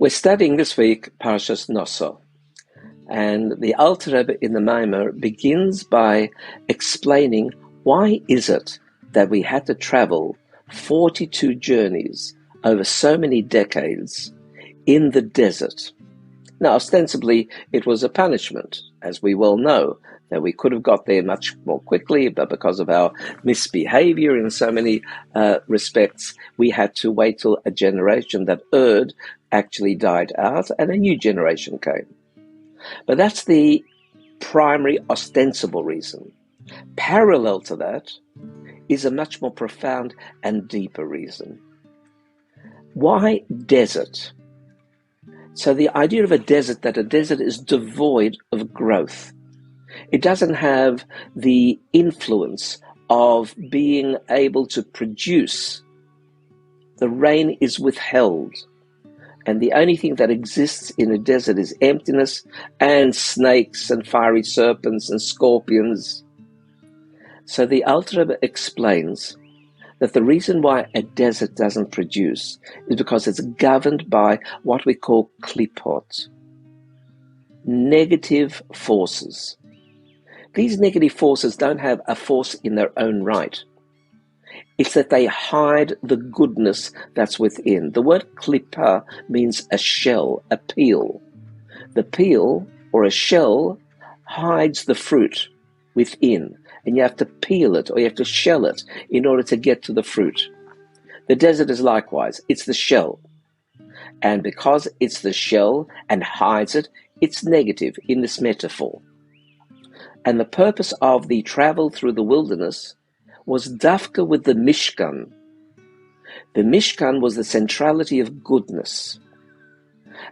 We're studying this week Parshas NASSO, and the Alter Rebbe in the Maimer begins by explaining why is it that we had to travel 42 journeys over so many decades in the desert. Now, ostensibly, it was a punishment, as we well know, that we could have got there much more quickly, but because of our misbehavior in so many respects, we had to wait till a generation that erred actually died out and a new generation came. But that's the primary ostensible reason. Parallel to that is a much more profound and deeper reason. Why desert? So the idea of a desert, that a desert is devoid of growth. It doesn't have the influence of being able to produce. The rain is withheld. And the only thing that exists in a desert is emptiness and snakes and fiery serpents and scorpions. So the Alter Rebbe explains that the reason why a desert doesn't produce is because it's governed by what we call klipot, negative forces. These negative forces don't have a force in their own right. It's that they hide the goodness that's within. The word klipa means a shell, a peel. The peel, or a shell, hides the fruit within, and you have to peel it, or you have to shell it in order to get to the fruit. The desert is likewise. It's the shell. And because it's the shell and hides it, it's negative in this metaphor. And the purpose of the travel through the wilderness was dafka with the Mishkan. The Mishkan was the centrality of goodness.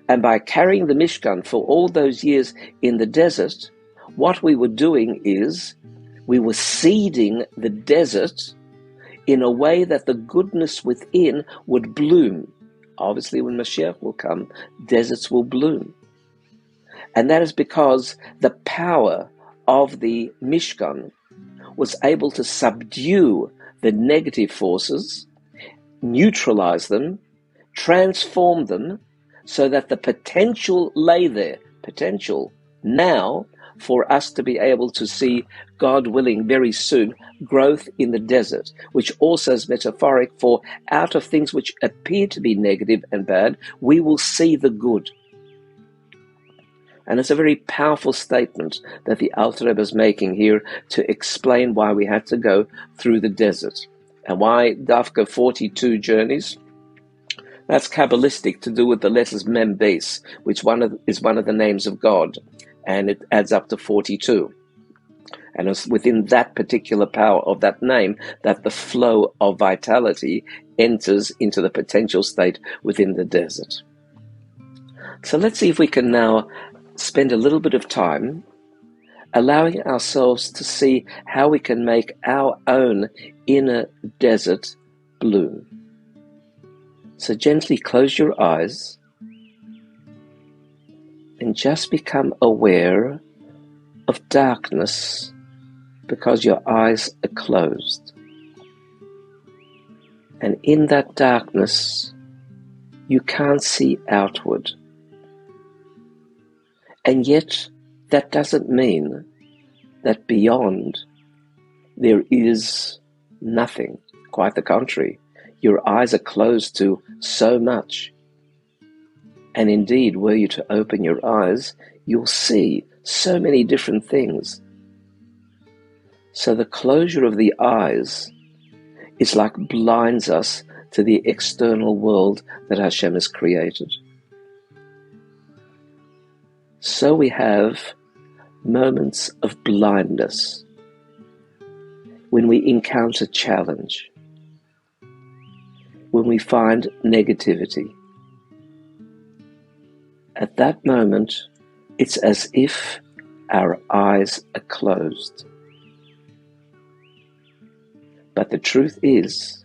And by carrying the Mishkan for all those years in the desert, what we were doing is we were seeding the desert in a way that the goodness within would bloom. Obviously, when Mashiach will come, deserts will bloom. And that is because the power of the Mishkan was able to subdue the negative forces, neutralize them, transform them, so that the potential lay there, potential now for us to be able to see, God willing, very soon, growth in the desert, which also is metaphoric for out of things which appear to be negative and bad, we will see the good. And it's a very powerful statement that the Alter Rebbe is making here to explain why we had to go through the desert. And why Dafka 42 journeys? That's Kabbalistic, to do with the letters Mem Beis, which is one of the names of God. And it adds up to 42. And it's within that particular power of that name that the flow of vitality enters into the potential state within the desert. So let's see if we can now spend a little bit of time allowing ourselves to see how we can make our own inner desert bloom. So gently close your eyes and just become aware of darkness because your eyes are closed. And in that darkness, you can't see outward. And yet, that doesn't mean that beyond there is nothing. Quite the contrary. Your eyes are closed to so much. And indeed, were you to open your eyes, you'll see so many different things. So the closure of the eyes is like blinds us to the external world that Hashem has created. So we have moments of blindness when we encounter challenge, when we find negativity. At that moment, it's as if our eyes are closed. But the truth is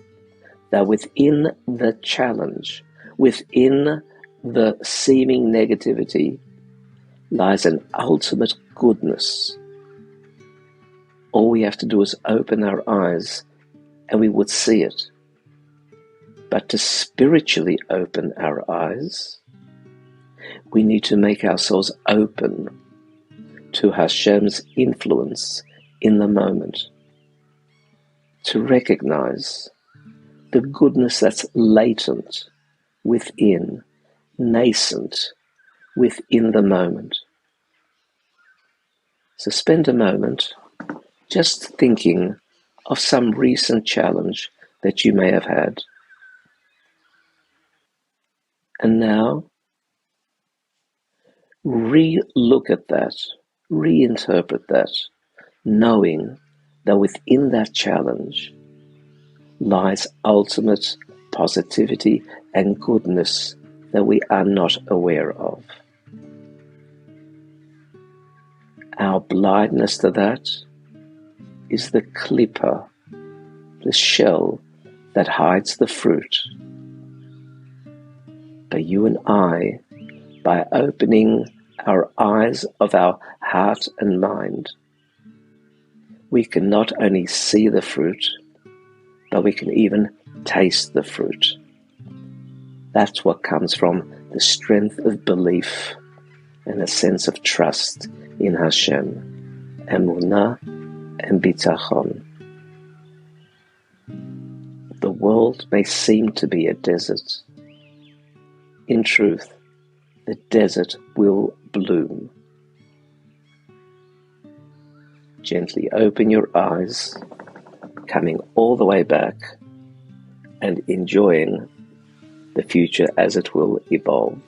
that within the challenge, within the seeming negativity, lies an ultimate goodness. All we have to do is open our eyes and we would see it. But to spiritually open our eyes, We need to make ourselves open to Hashem's influence in the moment, to recognize the goodness that's latent within, nascent within the moment. So spend a moment just thinking of some recent challenge that you may have had. And now, re-look at that, reinterpret that, knowing that within that challenge lies ultimate positivity and goodness that we are not aware of. Our blindness to that is the klippa, the shell that hides the fruit. But you and I, by opening our eyes of our heart and mind, we can not only see the fruit, but we can even taste the fruit. That's what comes from the strength of belief and a sense of trust in Hashem, emunah and bitachon. The world may seem to be a desert. In truth, the desert will bloom. Gently open your eyes, coming all the way back and enjoying the future as it will evolve.